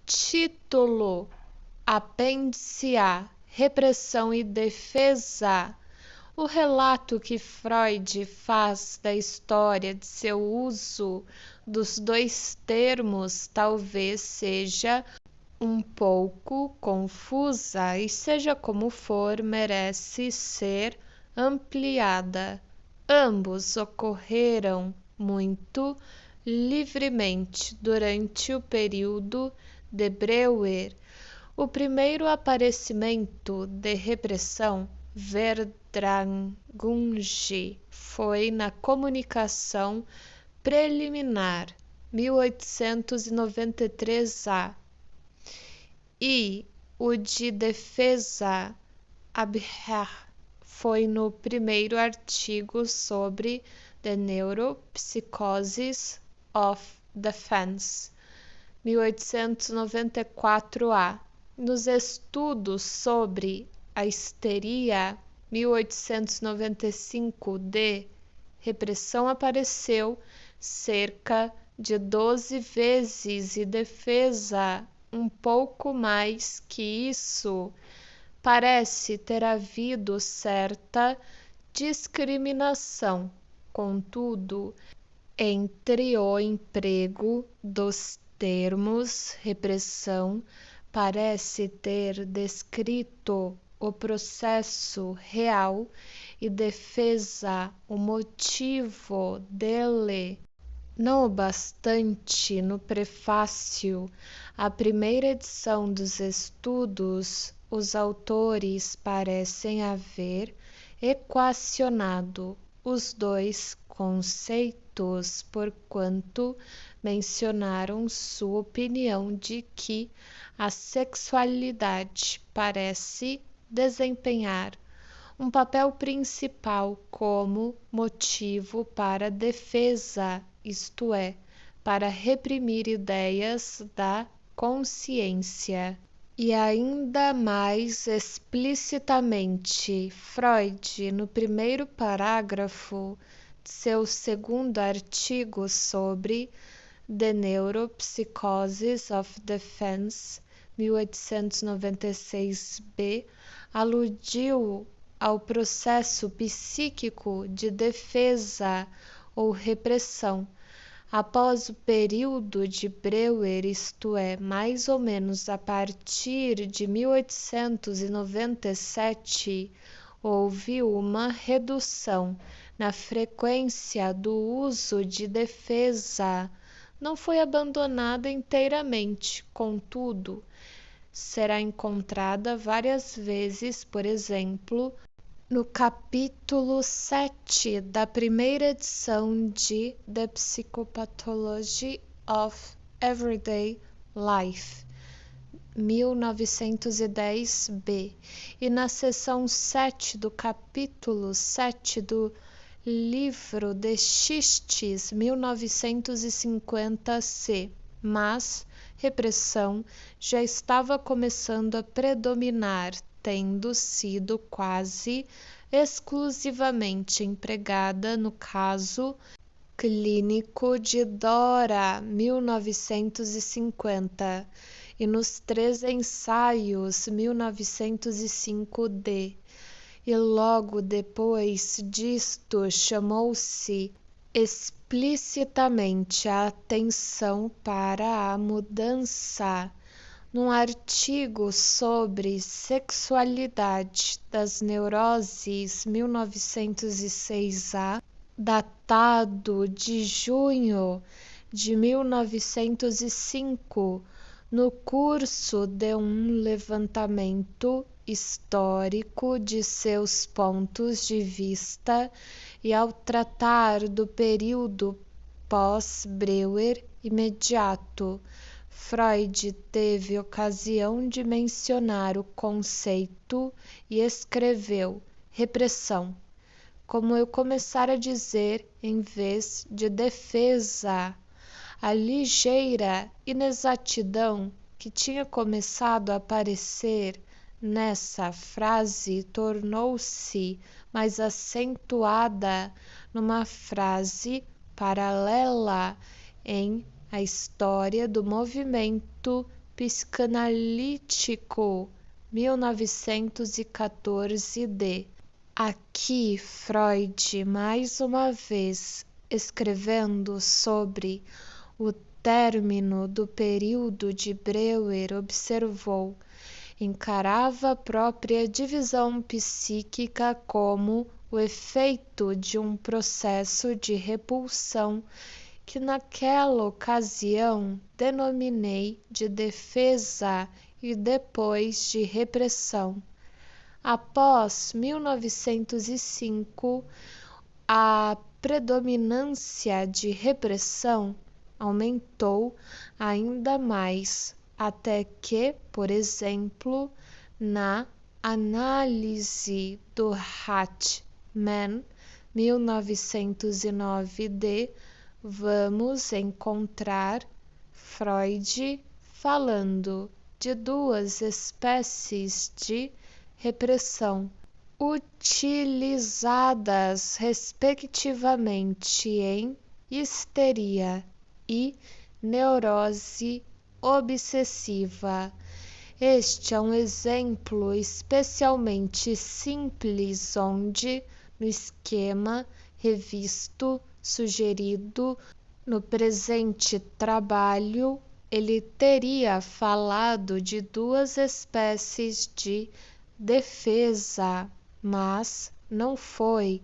Título: Apêndice A: Repressão e Defesa. O relato que Freud faz da história de seu uso dos dois termos talvez seja um pouco confusa e, seja como for, merece ser ampliada. Ambos ocorreram muito livremente durante o período de Breuer. O primeiro aparecimento de repressão Verdrangunge foi na Comunicação Preliminar, 1893-A, e o de defesa Abher foi no primeiro artigo sobre The Neuropsychosis of Defense, 1894-A. Nos estudos sobre a histeria, 1895, de repressão apareceu cerca de 12 vezes e defesa um pouco mais que isso. Parece ter havido certa discriminação, contudo, entre o emprego dos termos repressão parece ter descrito o processo real e defesa o motivo dele. Não obstante, no prefácio à primeira edição dos estudos, os autores parecem haver equacionado os dois conceitos, porquanto mencionaram sua opinião de que a sexualidade parece desempenhar um papel principal como motivo para defesa, isto é, para reprimir ideias da consciência. E ainda mais explicitamente, Freud, no primeiro parágrafo de seu segundo artigo sobre The Neuropsychosis of Defense, 1896b, aludiu ao processo psíquico de defesa ou repressão. Após o período de Breuer, isto é, mais ou menos a partir de 1897, houve uma redução na frequência do uso de defesa. Não foi abandonada inteiramente, contudo, será encontrada várias vezes, por exemplo, no capítulo 7 da primeira edição de The Psychopathology of Everyday Life, 1910b, e na seção 7 do capítulo 7 do Livro de Xistes, 1950c. Mas repressão já estava começando a predominar, tendo sido quase exclusivamente empregada no caso clínico de Dora, 1950, e nos três ensaios, 1905d. E logo depois disto chamou-se explicitamente a atenção para a mudança. Num artigo sobre sexualidade das neuroses, 1906-A, datado de junho de 1905, no curso de um levantamento histórico de seus pontos de vista e ao tratar do período pós-Breuer imediato, Freud teve ocasião de mencionar o conceito e escreveu repressão, como eu começara a dizer, em vez de defesa. A ligeira inexatidão que tinha começado a aparecer nessa frase tornou-se mais acentuada numa frase paralela em A História do Movimento psicanalítico 1914d. Aqui Freud, mais uma vez, escrevendo sobre o término do período de Breuer, observou: encarava a própria divisão psíquica como o efeito de um processo de repulsão que naquela ocasião denominei de defesa e depois de repressão. Após 1905, a predominância de repressão aumentou ainda mais, até que, por exemplo, na análise do Hartmann, 1909d, vamos encontrar Freud falando de duas espécies de repressão, utilizadas respectivamente em histeria e neurose obsessiva. Este é um exemplo especialmente simples onde, no esquema revisto sugerido no presente trabalho, ele teria falado de duas espécies de defesa, mas não foi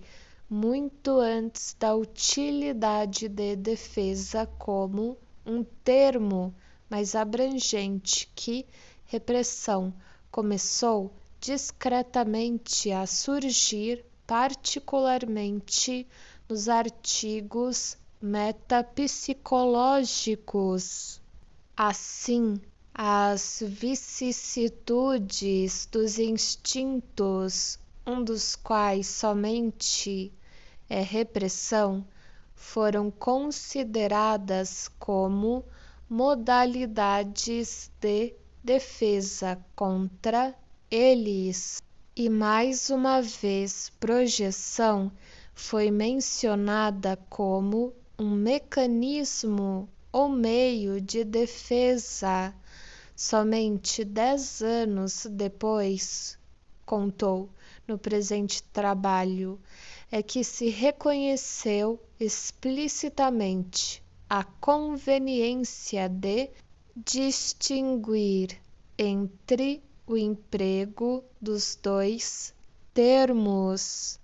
muito antes da utilidade de defesa como um termo mais abrangente que repressão começou discretamente a surgir, particularmente nos artigos metapsicológicos. Assim, as vicissitudes dos instintos, um dos quais somente é repressão, foram consideradas como modalidades de defesa contra eles. E mais uma vez, projeção foi mencionada como um mecanismo ou meio de defesa. Somente 10 anos depois, contou no presente trabalho, é que se reconheceu explicitamente a conveniência de distinguir entre o emprego dos dois termos.